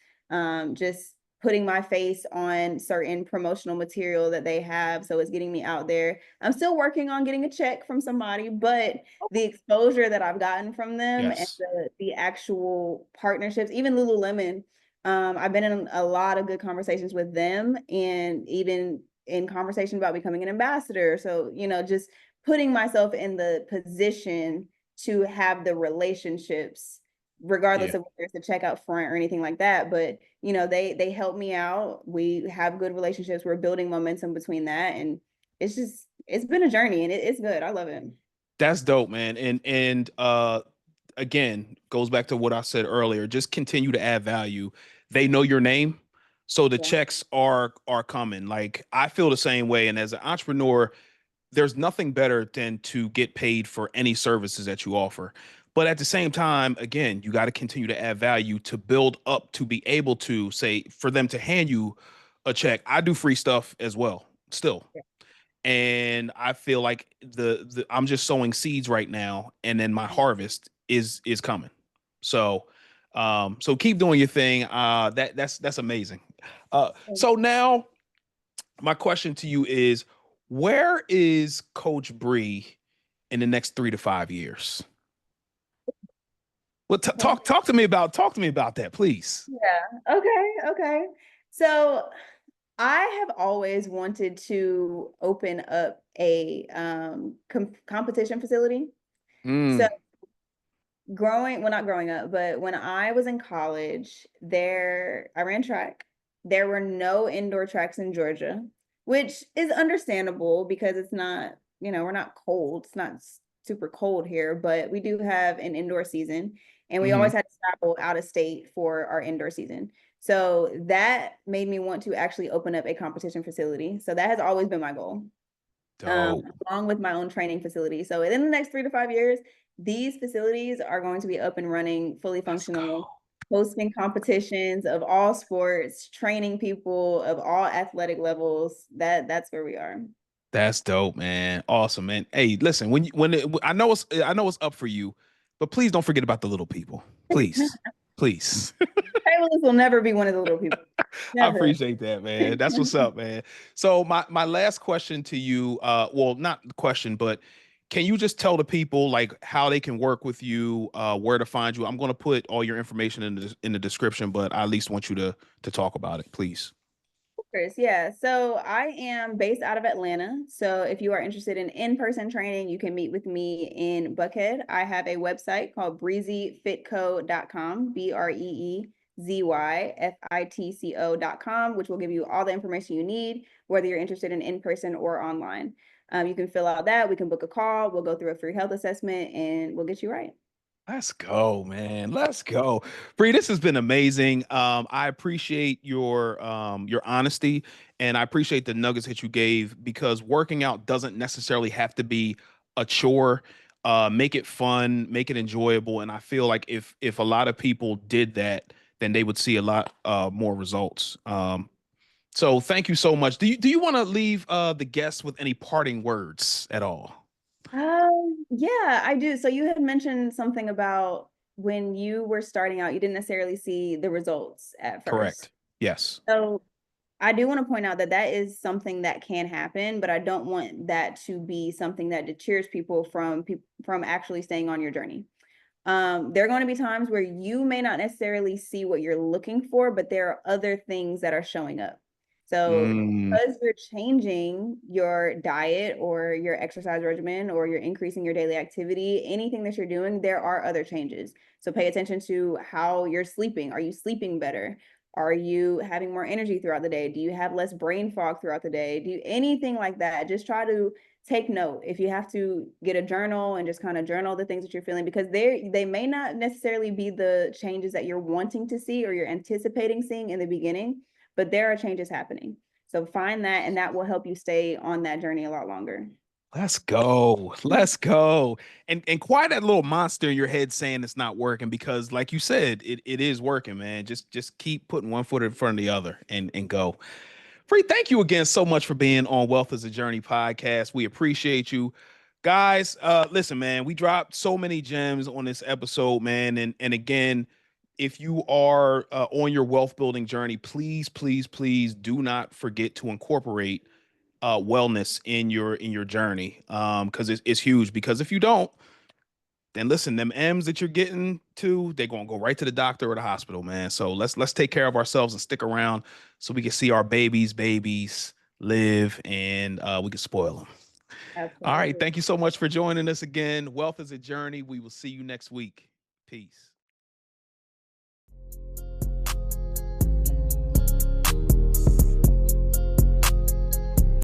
just putting my face on certain promotional material that they have. So it's getting me out there. I'm still working on getting a check from somebody, but the exposure that I've gotten from them and Yes. the actual partnerships, even Lululemon, I've been in a lot of good conversations with them and even in conversation about becoming an ambassador. So, just putting myself in the position to have the relationships Yeah. regardless of whether it's a checkout front or anything like that. But they help me out. We have good relationships. We're building momentum between that, and it's been a journey, and it's good. I love it. That's dope, man. And again, goes back to what I said earlier. Just continue to add value. They know your name, so the Yeah. checks are coming. Like I feel the same way. And as an entrepreneur, there's nothing better than to get paid for any services that you offer. But at the same time, again, you got to continue to add value to build up to be able to say for them to hand you a check. I do free stuff as well, still. Yeah. And I feel like the I'm just sowing seeds right now, and then my harvest is coming. So so keep doing your thing. That's amazing. So now my question to you is, where is Coach Bree in the next 3 to 5 years? Well, talk to me about that, please. Yeah. Okay. Okay. So I have always wanted to open up a competition facility. So Mm, well, not growing up, but when I was in college, I ran track. There were no indoor tracks in Georgia, which is understandable because it's not, we're not cold. It's not super cold here, but we do have an indoor season, and we hmm. always had to travel out of state for our indoor season. So that made me want to actually open up a competition facility. So that has always been my goal, Dope. along with my own training facility. So within the next 3 to 5 years, these facilities are going to be up and running, fully Let's go. functional, hosting competitions of all sports, training people of all athletic levels. That's where we are. That's dope, man. Awesome, man. Hey, listen, I know it's up for you, but please don't forget about the little people. Please. Please. Taylor's will never be one of the little people. I Never. appreciate that, man. That's what's up, man. So my last question to you, well, not the question, but can you just tell the people like how they can work with you, where to find you? I'm going to put all your information in the description, but I at least want you to talk about it, please. Course, yeah. So I am based out of Atlanta. So if you are interested in in-person training, you can meet with me in Buckhead. I have a website called breezyfitco.com, BREEZYFITCO.com, which will give you all the information you need, whether you're interested in person or online. You can fill out that. We can book a call. We'll go through a free health assessment and we'll get you right. Let's go, man. Let's go. Bree, this has been amazing. I appreciate your honesty, and I appreciate the nuggets that you gave because working out doesn't necessarily have to be a chore. Make it fun, make it enjoyable. And I feel like if a lot of people did that, then they would see a lot more results. So thank you so much. Do you want to leave the guests with any parting words at all? Yeah, I do. So you had mentioned something about when you were starting out, you didn't necessarily see the results at first. Correct. Yes. So I do want to point out that that is something that can happen, but I don't want that to be something that deters people from actually staying on your journey. There are going to be times where you may not necessarily see what you're looking for, but there are other things that are showing up. So Mm, because you're changing your diet or your exercise regimen or you're increasing your daily activity, anything that you're doing, there are other changes. So pay attention to how you're sleeping. Are you sleeping better? Are you having more energy throughout the day? Do you have less brain fog throughout the day? Do you, anything like that? Just try to take note. If you have to get a journal and just kind of journal the things that you're feeling, because they may not necessarily be the changes that you're wanting to see or you're anticipating seeing in the beginning, but there are changes happening. So find that, and that will help you stay on that journey a lot longer. Let's go. Let's go. And quiet that little monster in your head saying it's not working, because like you said, it is working, man. Just keep putting one foot in front of the other and go. Free, thank you again so much for being on Wealth is a Journey podcast. We appreciate you. Guys, listen, man, we dropped so many gems on this episode, man. And again, if you are on your wealth building journey, please, please, please do not forget to incorporate wellness in your journey, because it's huge. Because if you don't, then listen, them M's that you're getting to, they're gonna go right to the doctor or the hospital, man. So let's take care of ourselves and stick around so we can see our babies live, and we can spoil them. All right, Absolutely. thank you so much for joining us again. Wealth is a journey. We will see you next week. Peace.